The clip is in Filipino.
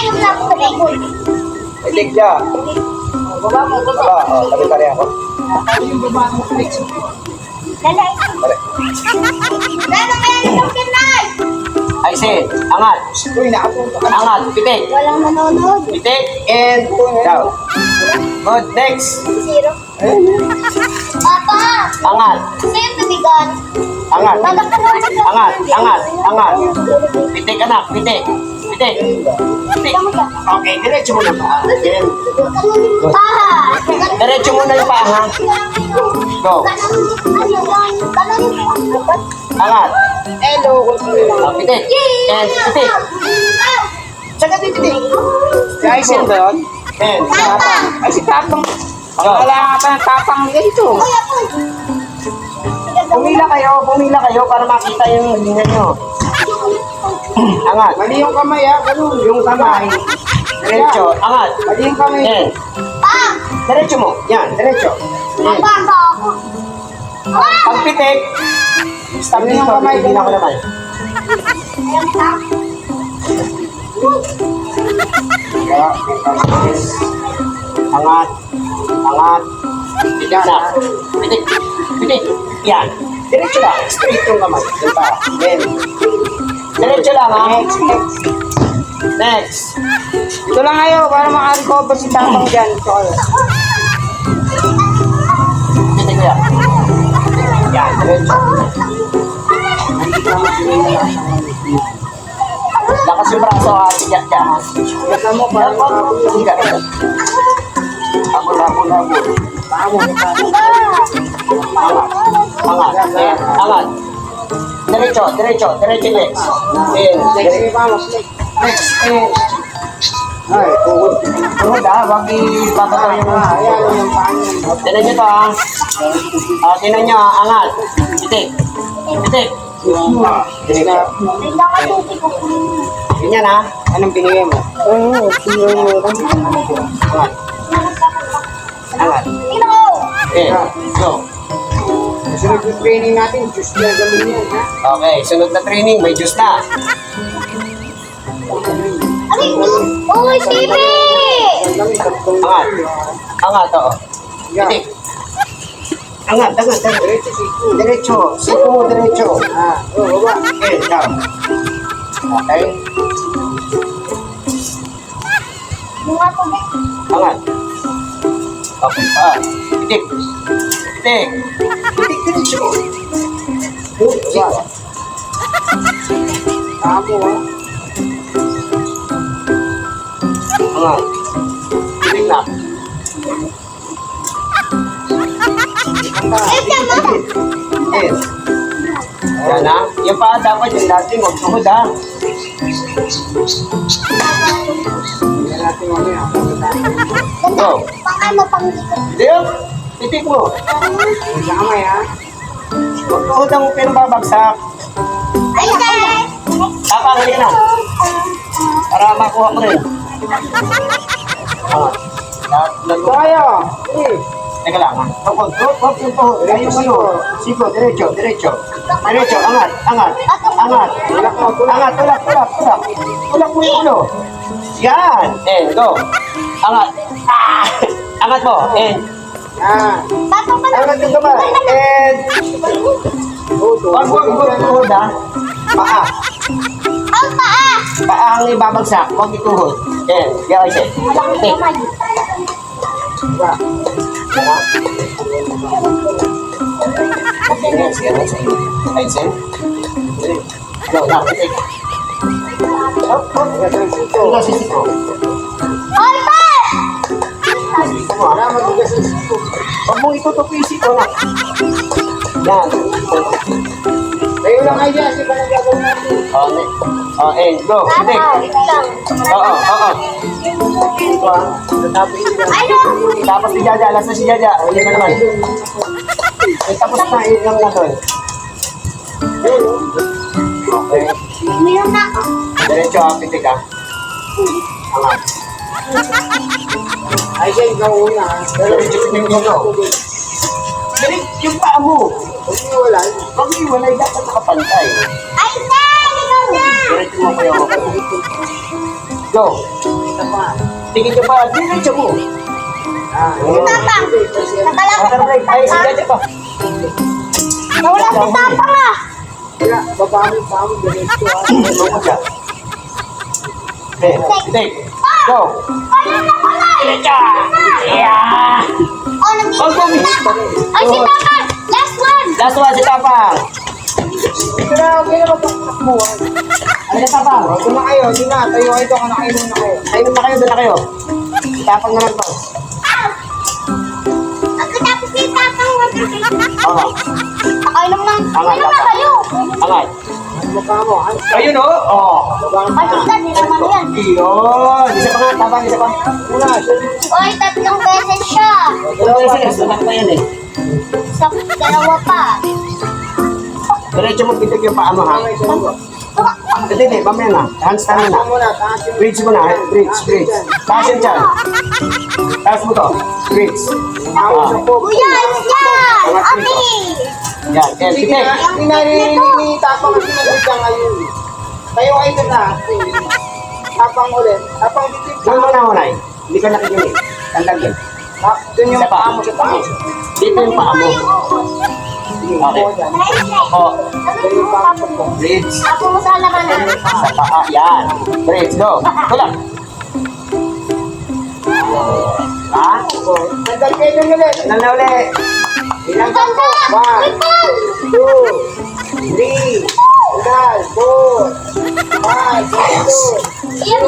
inom na ako sa likod. Pitik siya. Baba mo, baba. Kari-kari ako. Dali. Kari. Lalo kaya ni Kapit Nay. Ay, say, angat. Uy, nakapunta ka. Angat, pitik. Walang nanonood. Pitik, and down. Good, next. Zero. Papa, Angat, sa'yo tubigan. angat. Angat, Angat. Pitik, anak, pitik. Pitik. Pitik. Okay, diretso mo na pa. Again. Ah! Diretso mo na yung paa, ha? Go. Angat. Hello, Pitik. And pitik. Saka di pitik. Guys, yun ba yun? And Tapang! Ay, si Tapang. Go. Wala ka pa ng Tapang ganito. Pumila kayo para makita yung hilingan nyo. Angat. Mali yung kamay ha, ganun. Yung kamay. Diretso. Angat. Mali yung kamay. And Pang! diretso mo. Yan, diretso. And Pang ba ako? pag pitik, stop dito, bibigyan ako naman. Angat. Angat. Yan na. Pitik. Pitik. Yan. Diretso lang. Straight yung kamay. Yung paa. Then, diretso lang, ha? Next. Ito lang kayo para makarecover si Tapang dyan. Ito kayo. Pitik ko yan. Yan, diretso. Lakas yung braso, ha? Tiyak siya, ha? Basta mo para makarecover. Hindi ka. Habol. Angat. Yan. Angat. Diretso. Next. Yan. Next, may pamos. Next. Yan. Ay, tuhod. Tuhod, ha? Huwag ipapataw yung Ayan, yung pangin. Tinan nyo to, ha? Tinan nyo, ha? Angat. Pitik. Diretso. Ganyan, ha? Anong binigay mo? Angat. Go. Sunod yung training natin, just na gawin yan, ha? Okay, sunod na training, may juice na. Uy, Stevie! Ang dami, tatlong Angat. Angat, oo. Yeah. Pitik. Angat. Diretso, siko. Diretso. Siko mo, diretso. Baba. Okay, down. Okay. Angat. Okay, pa. Pitik. Diretso. Siko. Tamo, ha? Angat. Pitik na. Yes. Yan, ha? Yung paa dapat yung dati, huwag tuhod, ha? Yan natin mamaya. Go. Pang likod. Diyo, pitik mo. Sa kamay, ha? Huwag tuhod ang pinababagsak. Ay, sir! Kakakali na. Para makuha mo rin. Ito kayo. Teka lang, ha? Huwag yung tuhod. Ayun ano. Siko, diretso. Diretso, angat. Tulak mo yung ulo. Yan. And go. Angat. Angat mo. And. Yan. Angat yung kamay. And. Huwag tuhod, ha? Paa. Ang paa! Paa ang ibabagsak. Huwag ituhod. And. Yan, I said. Take. Diba? I said. Go, now, take. Ito si Siko. Ay, sir! Wala matigas ang siko. Huwag mong itutupi yung Siko na. Yan. Kayo lang kayo dyan. Sipa na gagawin natin. And go. Take. Oo. Ito, ha? Ano? Tapos si Jaja, last na si Jaja. Hindi mo naman. Tapos na, yun lang na doon. Okay. Uminom na ako. Diretso, ha? Pitik, ha? Angat. Ay, siya, ikaw una. Diretso, pitik mo. Yung paa mo. Huwag iwalay. Pag iwalay, dapat nakapantay. Ay, sir! Ikaw na! Diretso mo kayo. Go. Ito pa. Tingin ka pa. Diretso mo. Si Tapang. Nakalapit After ang break. Ay, Tapang. sige pa. Nawala si Tapang ah. Kaya, babami, diretso ah. Lumot ka. Okay, take. Go. Ano na pala? Diretso. Yeah. Oh, nandito Oh, si Tapang. Ay, si Tapang. Last one. Last one, si Tapang. Ito na, okay na magpapakbo. Ano si Tapang? Ito na kayo, di na. Tayo kayo doon, nakainom na kayo. Ayun na kayo, doon na kayo. Si Tapang naman to. Pagkatapos si Tapang, Oo. nakainom lang. Angat, Inom na Tapang. kayo. Angat. Ano mukha mo? Ano? Ayun o. Oo. Ay, tignan, di naman yan. Yun. Isa pa nga, Tapang, isa pa. Una, Oy, 3 beses siya. Dalawa kasi, sumak pa yan eh. Sa dalawa pa. Diretso mo pitik yung paa mo ha. Tangay sa mga. Hindi, mamaya na. Handstand Taas na. mo muna, taas yung... Bridge mo na, bridge. Taas yung dyan. Taas mo to. Bridge. Taas sa po. Kuya, alis yan. Ate. Yan, yan, Sige pitik. na, hindi naririnig ni Tapang kasi nagulita ngayon. Tayo kayo doon na. Tapang ulit. Tapang dito. Doon mo na unay. Hindi ka nakikinig. Tandag yun. Doon yung Isa pa. paa mo sa taas. Dito yung paa mo. Okay. Oh, Doon yung paa mo. bridge. Ako mo sa labanan. Sa paa. Yan. Bridge, go. Kulang. Ha? Nandal kayo doon ulit. Ilan na uli? Ilang ka po? Ganda. 1, 2, 3, 4, 5, 6, 7, Yan,